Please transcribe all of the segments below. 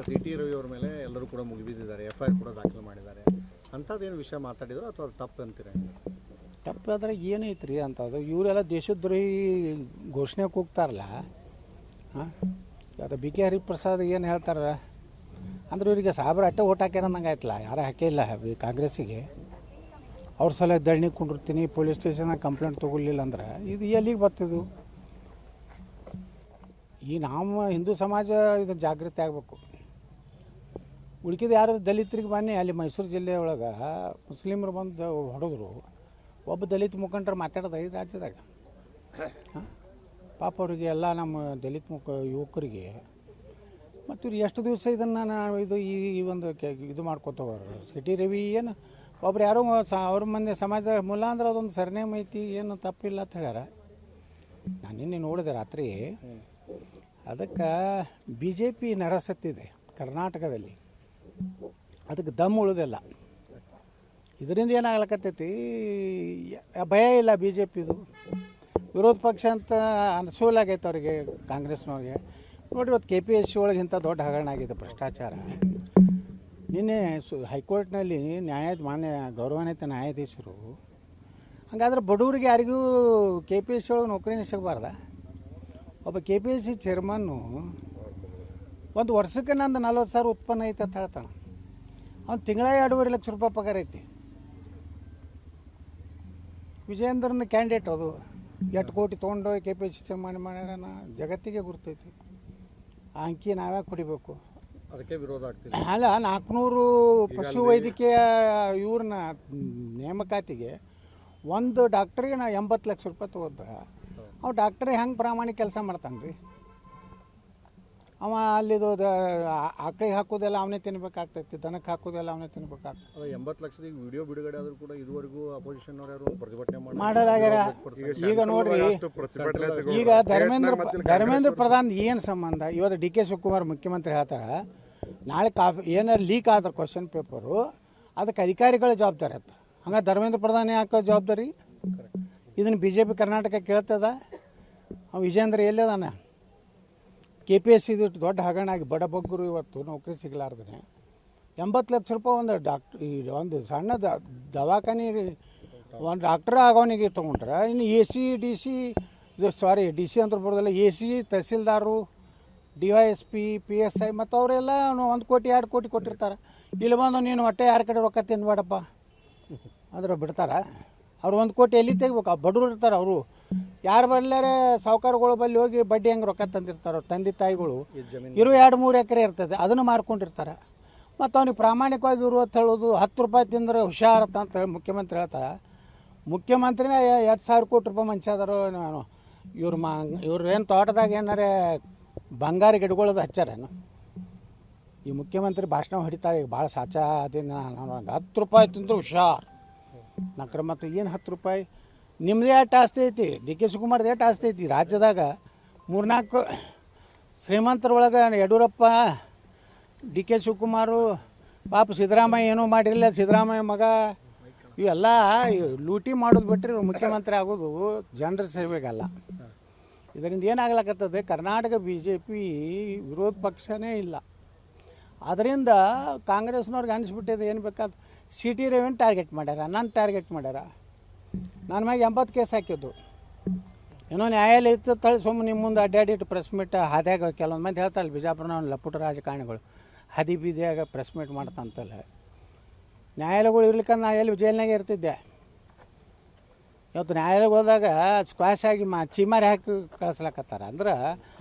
C T Ravi ಅವ್ರ ಮೇಲೆ ಎಲ್ಲರೂ ಕೂಡ ಮುಗಿಬಿದ್ದಿದ್ದಾರೆ, FIR ಕೂಡ ದಾಖಲು ಮಾಡಿದ್ದಾರೆ. ಅಂಥದ್ದೇನು ವಿಷಯ ಮಾತಾಡಿದ್ರು ಅಥವಾ ಅದು ತಪ್ಪು ಅಂತೀರ? ತಪ್ಪಾದ್ರೆ ಏನೈತ್ರಿ ಅಂಥದ್ದು? ಇವರೆಲ್ಲ ದೇಶದ್ರೋಹಿ ಘೋಷಣೆ ಕೂಗ್ತಾರಲ್ಲ, ಹಾಂ, ಅದು BK ಹರಿಪ್ರಸಾದ್ ಏನು ಹೇಳ್ತಾರ ಅಂದ್ರೆ ಇವರಿಗೆ ಸಾಬ್ರ ಅಟ್ಟೆ ಓಟ್ ಹಾಕ್ಯಾರ ಅಂದಂಗೆ ಆಯ್ತಲ್ಲ. ಯಾರು ಹಾಕಿಲ್ಲ ಕಾಂಗ್ರೆಸ್ಸಿಗೆ. ಅವ್ರ ಸಲ ಧರಣಿ ಕುಂಡಿರ್ತೀನಿ, ಪೊಲೀಸ್ ಸ್ಟೇಷನ್ನಾಗ ಕಂಪ್ಲೇಂಟ್ ತೊಗೊಳ್ಲಿಲ್ಲ ಅಂದ್ರೆ ಇದು ಎಲ್ಲಿಗೆ ಬರ್ತಿದ್ದು? ಈ ನಮ್ಮ ಹಿಂದೂ ಸಮಾಜ ಇದು ಜಾಗೃತಿ ಆಗಬೇಕು. ಉಳ್ಕಿದ ಯಾರು ದಲಿತರಿಗೆ ಬನ್ನಿ, ಅಲ್ಲಿ ಮೈಸೂರು ಜಿಲ್ಲೆ ಒಳಗೆ ಮುಸ್ಲಿಮರು ಬಂದು ಹೊಡೆದ್ರು, ಒಬ್ಬ ದಲಿತ ಮುಖಂಡರು ಮಾತಾಡೋದು ಈ ರಾಜ್ಯದಾಗ. ಹಾಂ, ಪಾಪ ಅವರಿಗೆ ಎಲ್ಲ ನಮ್ಮ ದಲಿತ ಯುವಕರಿಗೆ ಮತ್ತು ಇವ್ರು ಎಷ್ಟು ದಿವಸ ಇದನ್ನು ನಾವು ಈ ಒಂದು ಇದು ಮಾಡ್ಕೊತ ಹೋಗೋರು. ಸಿ ಟಿ ರವಿ ಏನು ಒಬ್ರು ಯಾರೋ ಅವ್ರ ಮಂದಿ ಸಮಾಜ ಮುಲ್ಲ ಅಂದ್ರೆ ಅದೊಂದು ಸರ್ನೇಮ್ ಐತಿ, ಏನು ತಪ್ಪಿಲ್ಲ ಅಂತ ಹೇಳ್ಯಾರ. ನಾನು ನಿನ್ನೆ ನೋಡಿದೆ ರಾತ್ರಿ. ಅದಕ್ಕೆ BJP ನರಸತ್ತಿದೆ ಕರ್ನಾಟಕದಲ್ಲಿ, ಅದಕ್ಕೆ ದಮ್ ಉಳಿದಿಲ್ಲ. ಇದರಿಂದ ಏನಾಗ್ಲಕತ್ತೈತಿ, ಭಯ ಇಲ್ಲ BJPದು. ವಿರೋಧ ಪಕ್ಷ ಅಂತ ಅನಿಸೋಲಾಗೈತೆ ಅವರಿಗೆ, ಕಾಂಗ್ರೆಸ್ನವ್ರಿಗೆ. ನೋಡಿರಿ, ಇವತ್ತು KPSC ಒಳಗೆ ಇಂಥ ದೊಡ್ಡ ಹಗರಣ ಆಗಿದೆ, ಭ್ರಷ್ಟಾಚಾರ. ನಿನ್ನೆ ಹೈಕೋರ್ಟ್ನಲ್ಲಿ ಮಾನ್ಯ ಗೌರವಾನ್ವಿತ ನ್ಯಾಯಾಧೀಶರು, ಹಾಗಾದ್ರೆ ಬಡವರಿಗೆ ಯಾರಿಗೂ KPSC ಒಳಗೆ ನೌಕರಿನೇ ಸಿಗಬಾರ್ದ? ಒಬ್ಬ KPSC ಚೇರ್ಮನ್ನು ಒಂದು ವರ್ಷಕ್ಕೆ ನಂದು 40,000 ಉತ್ಪನ್ನ ಐತೆ ಅಂತ ಹೇಳ್ತಾನೆ. ಅವ್ನು ತಿಂಗಳ 2.5 ಲಕ್ಷ ರೂಪಾಯಿ ಪಗಾರ ಐತಿ. ವಿಜಯೇಂದ್ರನ ಕ್ಯಾಂಡಿಡೇಟ್ ಅದು 8 ಕೋಟಿ ತೊಗೊಂಡು KPSC ಚೇರ್ಮನ್ ಮಾಡ್ಯಾನ, ಜಗತ್ತಿಗೆ ಗುರ್ತೈತಿ. ಆ ಅಂಕಿ ನಾವ್ಯಾಕೆ ಹೊಡಿಬೇಕು? ಅದಕ್ಕೆ ವಿರೋಧ ಆಗ್ತಿಲ್ಲ. ಅಲ್ಲ, 400 ಪಶು ವೈದ್ಯಕೀಯ ಇವ್ರನ್ನ ನೇಮಕಾತಿಗೆ ಒಂದು ಡಾಕ್ಟ್ರಿಗೆ ನಾವು 80 ಲಕ್ಷ ರೂಪಾಯಿ ತೊಗೋದ್ರೆ ಅವ ಡಾಕ್ಟ್ರೇ ಹೆಂಗೆ ಪ್ರಾಮಾಣಿಕ ಕೆಲಸ ಮಾಡ್ತಾನೆ ರೀ? ಅವ ಅಲ್ಲಿದು ಆಕಳಿಗೆ ಹಾಕೋದೆಲ್ಲ ಅವನೇ ತಿನ್ಬೇಕಾಗ್ತೈತಿ, ದನಕ್ಕೆ ಹಾಕೋದೆಲ್ಲ ಅವನೇ ತಿನ್ಬೇಕಾಗ್ತದೆ. 80 ಲಕ್ಷದ ವಿಡಿಯೋ ಬಿಡುಗಡೆ ಆದರೂ ಕೂಡ ಇದುವರೆಗೂ ಅಪೋಸಿಷನ್ ಅವರು ಯಾರು ಪ್ರತಿಭಟನೆ ಮಾಡಲಾಗ್ಯಾರ. ಈಗ ನೋಡ್ರಿ, ಈಗ ಧರ್ಮೇಂದ್ರ ಪ್ರಧಾನ್ ಏನು ಸಂಬಂಧ? ಇವತ್ತು DK ಶಿವಕುಮಾರ್ ಮುಖ್ಯಮಂತ್ರಿ ಹೇಳ್ತಾರೆ, ನಾಳೆ ಏನಾರು ಲೀಕ್ ಆದ್ರೆ ಕ್ವಶನ್ ಪೇಪರು ಅದಕ್ಕೆ ಅಧಿಕಾರಿಗಳ ಜವಾಬ್ದಾರಿ ಆಯ್ತು. ಹಂಗೆ ಧರ್ಮೇಂದ್ರ ಪ್ರಧಾನ್ ಯಾಕೆ ಜವಾಬ್ದಾರಿ? ಇದನ್ನು BJP ಕರ್ನಾಟಕ ಕೇಳ್ತದ? ವಿಜೇಂದ್ರ ಎಲ್ಲದಾನ? KPSC ಇದು ದೊಡ್ಡ ಹಗರಣ ಆಗಿ ಬಡಬಗ್ಗರು ಇವತ್ತು ನೌಕರಿ ಸಿಗಲಾರ್ದೇ 80 ಲಕ್ಷ ರೂಪಾಯಿ ಒಂದು ಸಣ್ಣ ದವಾಖಾನೆ ಒಂದು ಡಾಕ್ಟ್ರ್ ಆಗೋನಿಗೆ ತೊಗೊಂಡ್ರೆ, ಇನ್ನು AC DC ಅಂತ ಬರೋದಿಲ್ಲ, AC ತಹಸೀಲ್ದಾರು, DYSP, PSI ಮತ್ತು ಅವರೆಲ್ಲ 1 ಕೋಟಿ 2 ಕೋಟಿ ಕೊಟ್ಟಿರ್ತಾರೆ. ಇಲ್ಲಿ ಬಂದು ನೀನು ಹೊಟ್ಟೆ ಯಾರ ಕಡೆ ರೊಕ್ಕ ತಿನ್ಬೇಡಪ್ಪ ಅಂದ್ರೆ ಬಿಡ್ತಾರ? ಅವ್ರು 1 ಕೋಟಿ ಎಲ್ಲಿ ತೆಗಿಬೇಕು? ಬಡವರು ಇರ್ತಾರೆ, ಅವರು ಯಾರು ಬರ್ಲಾರೆ ಸಾಹುಕಾರಗಳು ಬಲ್ಲಿ ಹೋಗಿ ಬಡ್ಡಿ ಹೆಂಗೆ ರೊಕ್ಕ ತಂದಿರ್ತಾರೆ. ಅವ್ರ ತಂದೆ ತಾಯಿಗಳು 2-3 ಎಕರೆ ಇರ್ತದೆ, ಅದನ್ನು ಮಾರ್ಕೊಂಡಿರ್ತಾರೆ. ಮತ್ತು ಅವ್ನಿಗೆ ಪ್ರಾಮಾಣಿಕವಾಗಿ ಇರು ಅಂತ ಹೇಳೋದು, 10 ರೂಪಾಯಿ ತಿಂದರೆ ಹುಷಾರತ್ತ ಅಂತ ಹೇಳಿ ಮುಖ್ಯಮಂತ್ರಿ ಹೇಳ್ತಾರೆ. ಮುಖ್ಯಮಂತ್ರಿನೇ 2,000 ಕೋಟಿ ರೂಪಾಯಿ ಮನುಷ್ಯ ಅದಾರೋ ನಾನು. ಇವ್ರು ಏನು ತೋಟದಾಗ ಏನಾರೇ ಬಂಗಾರ ಗಿಡಗಳದು ಹಚ್ಚಾರೇನು? ಈ ಮುಖ್ಯಮಂತ್ರಿ ಭಾಷಣ ಹೊಡಿತಾರೆ. ಈಗ ಭಾಳ ಸಾಚಾ ಅದೇನು, 10 ರೂಪಾಯಿ ತಿಂದ್ರೆ ಹುಷಾರ್ ನಕ್ರ. ಮತ್ತು ಏನು 10 ರೂಪಾಯಿ? ನಿಮ್ಮದೇ ಎಷ್ಟು ಆಸ್ತಿ ಐತಿ? DK ಶಿವಕುಮಾರ್ದು ಎಷ್ಟು ಆಸ್ತಿ ಐತಿ? ರಾಜ್ಯದಾಗ 3-4 ಶ್ರೀಮಂತರೊಳಗೆ ಯಡಿಯೂರಪ್ಪ, DK ಶಿವಕುಮಾರು, ಪಾಪ ಸಿದ್ದರಾಮಯ್ಯ ಏನೂ ಮಾಡಿರಲಿಲ್ಲ, ಸಿದ್ದರಾಮಯ್ಯ ಮಗ, ಇವೆಲ್ಲ ಲೂಟಿ ಮಾಡೋದು ಬಿಟ್ಟರೆ ಮುಖ್ಯಮಂತ್ರಿ ಆಗೋದು ಜನರ ಸೇವೆಗಲ್ಲ. ಇದರಿಂದ ಏನಾಗ್ಲಕತ್ತದೆ, ಕರ್ನಾಟಕ BJP ವಿರೋಧ ಪಕ್ಷನೇ ಇಲ್ಲ. ಅದರಿಂದ ಕಾಂಗ್ರೆಸ್ನವ್ರಿಗೆ ಅನಿಸ್ಬಿಟ್ಟಿದೆ, ಏನು ಬೇಕಾದ ಸಿ ಟಿ ರವಿನ ಟಾರ್ಗೆಟ್ ಮಾಡ್ಯಾರ, ನನ್ನ ಟಾರ್ಗೆಟ್ ಮಾಡ್ಯಾರ. ನನ್ನ ಮ್ಯಾಗೆ 80 ಕೇಸ್ ಹಾಕಿದ್ದು. ಏನೋ ನ್ಯಾಯಾಲಯ ಇತ್ತು ತಳಿ ಸುಮ್ಮನೆ ನಿಮ್ಮ ಮುಂದೆ ಅಡ್ಡಾಡಿಟ್ಟು ಪ್ರೆಸ್ ಮೀಟ್ ಹಾದ್ಯಾಗ ಕೆಲವೊಂದು ಮಂದಿ ಹೇಳ್ತಾರಲ್ಲ, ಬಿಜಾಪುರನ ಲಪುಟ ರಾಜಕಾರಣಿಗಳು ಹದಿ ಬೀದಿಯಾಗ ಪ್ರೆಸ್ ಮೀಟ್ ಮಾಡ್ತಂತಲ್ಲ. ನ್ಯಾಯಾಲಯಗಳು ಇರ್ಲಿಕ್ಕೆ ನಾ ಎಲ್ಲಿ ಜೈಲ್ನಾಗೆ ಇರ್ತಿದ್ದೆ. ಇವತ್ತು ನ್ಯಾಯಾಲಯಕ್ಕೆ ಹೋದಾಗ ಸ್ಕ್ವಾಶ್ ಆಗಿ ಚೀಮಾರಿ ಹಾಕಿ ಕಳಿಸ್ಲಕತ್ತಾರ. ಅಂದ್ರೆ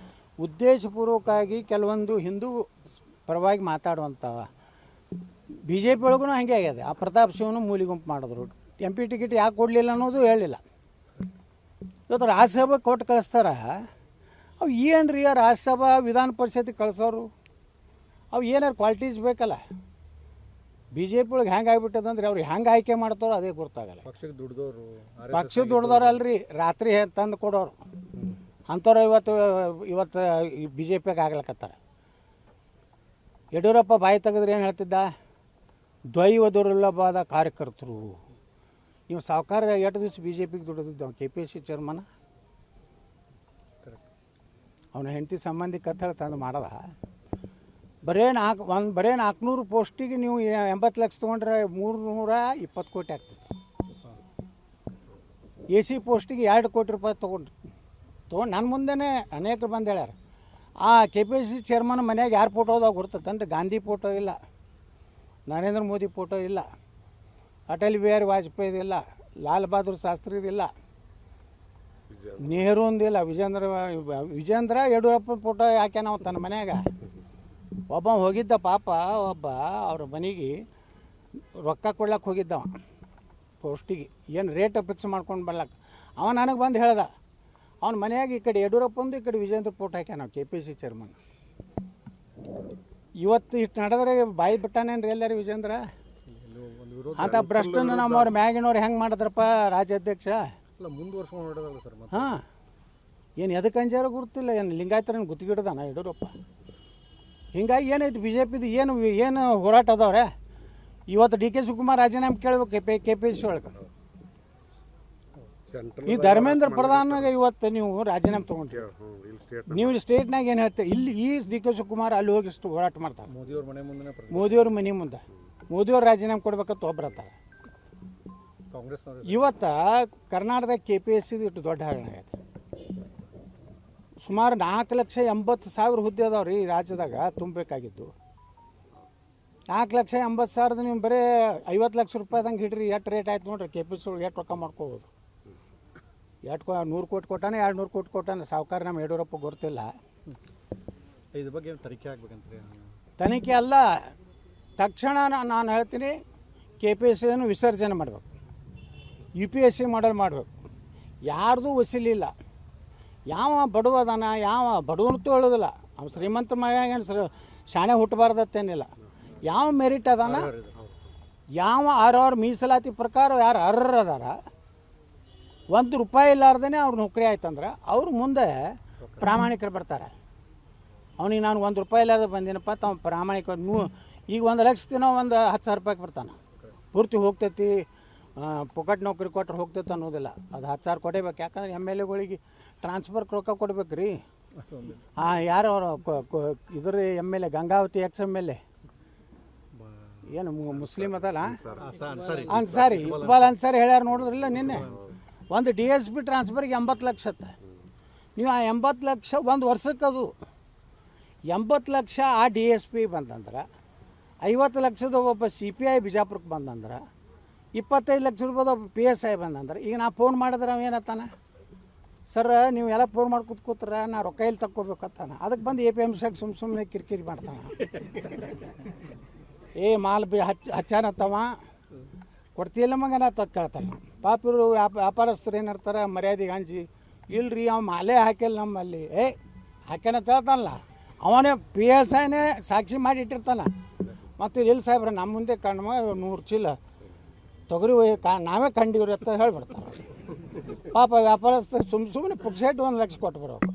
ಉದ್ದೇಶಪೂರ್ವಕವಾಗಿ ಕೆಲವೊಂದು ಹಿಂದೂ ಪರವಾಗಿ ಮಾತಾಡುವಂಥ BJP ಒಳಗೂ ಹಾಗೆ ಆಗಿದೆ. ಆ ಪ್ರತಾಪ್ ಸಿಂಹನು ಮೂಲಿ ಗುಂಪು ಮಾಡಿದ್ರು. MP ಟಿಕೆಟ್ ಯಾಕೆ ಕೊಡಲಿಲ್ಲ ಅನ್ನೋದು ಹೇಳಿಲ್ಲ. ಇವತ್ತು ರಾಜ್ಯಸಭೆ ಕೊಟ್ಟು ಕಳಿಸ್ತಾರ. ಅವು ಏನು ರೀ ರಾಜ್ಯಸಭಾ ವಿಧಾನ ಪರಿಷತ್ತಿಗೆ ಕಳಿಸೋರು? ಅವು ಏನಾರು ಕ್ವಾಲಿಟೀಸ್ ಬೇಕಲ್ಲ. BJP ಒಳಗೆ ಹೆಂಗೆ ಆಗ್ಬಿಟ್ಟದಂದ್ರೆ ಅವ್ರು ಹೆಂಗೆ ಆಯ್ಕೆ ಮಾಡ್ತಾರೋ ಅದೇ ಗೊತ್ತಾಗಲ್ಲ. ಪಕ್ಷದ ದುಡ್ದವ್ರು ಅಲ್ರಿ, ರಾತ್ರಿ ತಂದು ಕೊಡೋರು ಅಂಥವ್ರು ಇವತ್ತು BJPಗೆ ಆಗ್ಲಕತ್ತಾರ. ಯಡಿಯೂರಪ್ಪ ಬಾಯಿ ತೆಗೆದ್ರೆ ಏನು ಹೇಳ್ತಿದ್ದ? ದೈವ ದುರ್ಲಭವಾದ ಕಾರ್ಯಕರ್ತರು. ನೀವು ಸಾವುಕಾರ 8 ದಿವಸ BJPಗೆ ದುಡಿದಿದ್ದ KPSC ಚೇರ್ಮನ್. ಅವನ ಹೆಂಡತಿ ಸಂಬಂಧಿ ಕತ್ತೇಳಿ ತಂದು ಮಾಡದ. ಬರೇ 400 ಪೋಸ್ಟಿಗೆ ನೀವು 80 ಲಕ್ಷ ತೊಗೊಂಡ್ರೆ 320 ಕೋಟಿ ಆಗ್ತದೆ. ಎ ಸಿ ಪೋಸ್ಟಿಗೆ 2 ಕೋಟಿ ರೂಪಾಯಿ ತೊಗೊಂಡು ನನ್ನ ಮುಂದೆನೇ ಅನೇಕರು ಬಂದು ಹೇಳ್ಯಾರ. ಆ KPSC ಚೇರ್ಮನ್ ಮನ್ಯಾಗ ಯಾರು ಫೋಟೋ ಅದಾವ ಗೊತ್ತಂದ್ರೆ ಗಾಂಧಿ ಫೋಟೋ ಇಲ್ಲ, ನರೇಂದ್ರ ಮೋದಿ ಫೋಟೋ ಇಲ್ಲ, ಅಟಲ್ ಬಿಹಾರಿ ವಾಜಪೇಯಿದಿಲ್ಲ, ಲಾಲ್ ಬಹದ್ದೂರ್ ಶಾಸ್ತ್ರಿದಿಲ್ಲ, ನೆಹರೂಂದಿಲ್ಲ, ವಿಜೇಂದ್ರ ಯಡಿಯೂರಪ್ಪ ಫೋಟೋ ಯಾಕೆ ನಾವು ತನ್ನ ಮನ್ಯಾಗ. ಒಬ್ಬ ಹೋಗಿದ್ದ ಪಾಪ, ಅವ್ರ ಮನೆಗೆ ರೊಕ್ಕ ಕೊಡ್ಲಕ್ಕೆ ಹೋಗಿದ್ದವ ಪೋಸ್ಟಿಗೆ, ಏನು ರೇಟ್ ಫಿಕ್ಸ್ ಮಾಡ್ಕೊಂಡು ಬರ್ಲಕ್ಕೆ. ಅವ ನನಗೆ ಬಂದು ಹೇಳ್ದ, ಅವ್ನ ಮನೆಯಾಗ ಈ ಕಡೆ ಯಡಿಯೂರಪ್ಪಂದು ಈ ಕಡೆ ವಿಜೇಂದ್ರ ಫೋಟೋ ಹಾಕ್ಯ ನಾವು KPSC ಚೇರ್ಮನ್. ಇವತ್ತು ಇಷ್ಟು ನಡೆದ್ರೆ ಬಾಯಿ ಬಿಟ್ಟಾನೇನ್ರಿ ಎಲ್ಲರೂ ವಿಜೇಂದ್ರ? ಅಂತ ಭ್ರಷ್ಟನ್ನು ನಮ್ಮವ್ರ ಮ್ಯಾಗಿನವ್ರು ಹೆಂಗೆ ಮಾಡಿದ್ರಪ್ಪ ರಾಜ್ಯಾಧ್ಯಕ್ಷ? ಮುಂದುವರ್ಸ್ಕೊಂಡು ಸರ್. ಹಾಂ, ಏನು ಎದಕ್ಕೆ ಅಂಜಾರೋ ಗುರ್ತಿಲ್ಲ, ಏನು ಲಿಂಗಾಯತರನ್ನು ಗುತ್ತಿಗಿಡ್ದಾನ ಯಡಿಯೂರಪ್ಪ? ಹಿಂಗಾಗಿ ಏನೈತಿ BJPದು ಏನು ಹೋರಾಟ ಅದಾವ್ರೆ? ಇವತ್ತು DK ಶಿವಕುಮಾರ್ ರಾಜೀನಾಮೆ ಕೇಳ್ಬೇಕು KPSC ಒಳಗೆ. ಈ ಧರ್ಮೇಂದ್ರ ಪ್ರಧಾನ್ಗೆ ಇವತ್ತು ನೀವು ರಾಜೀನಾಮೆ ತೊಗೊಂಡ್ರಿ, ನೀವು ಸ್ಟೇಟ್ನಾಗ ಏನು ಹೇಳ್ತೀರಿ? ಇಲ್ಲಿ ಈ DK ಶಿವಕುಮಾರ್ ಅಲ್ಲಿ ಹೋಗಿ ಹೋರಾಟ ಮಾಡ್ತಾರೆ ಮೋದಿಯವ್ರ ಮನೆ ಮುಂದೆ. ಮೋದಿಯವ್ರು ರಾಜೀನಾಮೆ ಕೊಡ್ಬೇಕಂತ ಒಬ್ಬರತ್ತಾರೆ. ಇವತ್ತು ಕರ್ನಾಟಕದಾಗ KPSC ಇಟ್ಟು ದೊಡ್ಡ ಹಗರಣ ಆಗೈತೆ. ಸುಮಾರು 4,80,000 ಹುದ್ದೆ ಅದಾವ್ರಿ ಈ ರಾಜ್ಯದಾಗ ತುಂಬಬೇಕಾಗಿದ್ದು. 4,80,000 ನೀವು ಬರೀ 50 ಲಕ್ಷ ರೂಪಾಯಿದಂಗೆ ಹಿಡ್ರಿ, ಎಷ್ಟು ರೇಟ್ ಆಯ್ತು ನೋಡ್ರಿ. KPSC ಒಳಗೆ ಎಷ್ಟು ರೊಕ್ಕ ಮಾಡ್ಕೋಬೋದು? 100 ಕೋಟಿ ಕೊಟ್ಟಾನೆ, 200 ಕೋಟಿ ಕೊಟ್ಟಾನೆ ಸಾವುಕಾರ ನಮ್ಮ ಯಡಿಯೂರಪ್ಪ ಗೊತ್ತಿಲ್ಲ. ಇದ್ರ ಬಗ್ಗೆ ತನಿಖೆ ಆಗ್ಬೇಕಂತ. ತನಿಖೆ ಅಲ್ಲ, ತಕ್ಷಣ ನಾನು ಹೇಳ್ತೀನಿ KPSCಯನ್ನು ವಿಸರ್ಜನೆ ಮಾಡಬೇಕು, UPSC ಮಾಡೆಲ್ ಮಾಡಬೇಕು. ಯಾರ್ದು ವಸೀಲಿ ಇಲ್ಲ. ಯಾವ ಬಡವ ಅದಾನ, ಯಾವ ಬಡವನಂತೂ ಹೇಳೋದಿಲ್ಲ, ಅವ್ನು ಶ್ರೀಮಂತ ಮಗ ಶಾಣೆ ಹುಟ್ಟಬಾರ್ದತ್ತೇನಿಲ್ಲ. ಯಾವ ಮೆರಿಟ್ ಅದಾನ, ಯಾವ ಅವ್ರವ್ರ ಮೀಸಲಾತಿ ಪ್ರಕಾರ ಯಾರು ಅರ್ಹರು ಅದಾರ, ₹1 ಇಲ್ಲಾರ್ದೇ ಅವ್ರು ನೌಕರಿ ಆಯ್ತಂದ್ರೆ ಅವ್ರು ಮುಂದೆ ಪ್ರಾಮಾಣಿಕರು ಬರ್ತಾರೆ. ಅವನಿಗೆ ನಾನು ₹1 ಇಲ್ಲಾರ್ದೆ ಬಂದಿನಪ್ಪ ತಾವು ಪ್ರಾಮಾಣಿಕ. ಈಗ 1 ಲಕ್ಷ ದಿನ ಒಂದು 10,000 ರೂಪಾಯಿಗೆ ಬರ್ತಾನೆ. ಪೂರ್ತಿ ಹೋಗ್ತೈತಿ, ಪೊಕಟ್ ನೌಕರಿ ಕೊಟ್ಟರೆ ಹೋಗ್ತೈತೆ ಅನ್ನೋದಿಲ್ಲ. ಅದು 10,000 ಕೊಡಬೇಕು. ಯಾಕಂದ್ರೆ MLAಗಳಿಗೆ ಟ್ರಾನ್ಸ್ಫರ್ ರೊಕ್ಕ ಕೊಡ್ಬೇಕು ರೀ. ಯಾರು ಅವರು ಇದ್ರ MLA ಗಂಗಾವತಿ ex-MLA ಏನು ಮುಸ್ಲಿಮ್ ಅದಲ್ಲ, ಅನ್ಸಾರಿ, ಇಕ್ಬಾಲ್ ಅನ್ಸಾರಿ ಹೇಳ್ಯಾರ ನೋಡಿದ್ರಿಲ್ಲ ನಿನ್ನೆ. ಒಂದು DSP ಟ್ರಾನ್ಸ್ಫರ್ಗೆ 80 ಲಕ್ಷ ಅತ್ತ. ನೀವು ಆ 80 ಲಕ್ಷ ಒಂದು ವರ್ಷಕ್ಕೆ, ಅದು 80 ಲಕ್ಷ ಆ DSP ಬಂದಂದ್ರೆ, 50 ಲಕ್ಷದ ಒಬ್ಬ CPI ಬಿಜಾಪುರಕ್ಕೆ ಬಂದಂದ್ರೆ, 25 ಲಕ್ಷ ರೂಪಾಯಿದ ಒಬ್ಬ PSI ಬಂದಂದ್ರೆ, ಈಗ ನಾ ಫೋನ್ ಮಾಡಿದ್ರೆ ಅವ ಏನತ್ತಾನ, ಸರ್ ನೀವು ಎಲ್ಲ ಫೋನ್ ಮಾಡಿ ಕೂತ್ಕೋತಾರ, ನಾ ರೊಕ್ಕ ಇಲ್ಲಿ ತಕ್ಕೋಬೇಕತ್ತಾನ. ಅದಕ್ಕೆ ಬಂದು APMCಗೆ ಸುಮ್ಮನೆ ಕಿರಿಕಿರಿ ಮಾಡ್ತಾನೆ. ಮಾಲ್ ಹಚ್ಚಾನತ್ತವ ಕೊಡ್ತಿಲ್ಲ ಮಗನ ಕೇಳ್ತಾನೆ. ಪಾಪ ಇವರು ವ್ಯಾಪಾರಸ್ಥರು ಏನಿರ್ತಾರೆ ಮರ್ಯಾದೆಗೆ ಹಂಚಿ, ಇಲ್ರಿ ಅವ ಮಾಲೇ ಹಾಕಿಲ್ಲ ನಮ್ಮಲ್ಲಿ, ಹಾಕ್ಯಾನ ಹೇಳ್ತಾನಲ್ಲ, ಅವನೇ PSIನೇ ಸಾಕ್ಷಿ ಮಾಡಿ ಇಟ್ಟಿರ್ತಾನೆ. ಮತ್ತು ಇಲ್ಲಿ ಸಾಹೇಬ್ರ ನಮ್ಮ ಮುಂದೆ ಕಣ್ಮ 100 ಚೀಲ ತೊಗರಿ ನಾವೇ ಕಂಡಿವ್ರಿ ಅಂತ ಹೇಳ್ಬಿಡ್ತಾರೆ. ಪಾಪ ವ್ಯಾಪಾರಸ್ಥರು ಸುಮ್ಮನೆ ಪುಕ್ಸೆಟ್ 1 ಲಕ್ಷ ಕೊಟ್ಟು ಬರೋದು.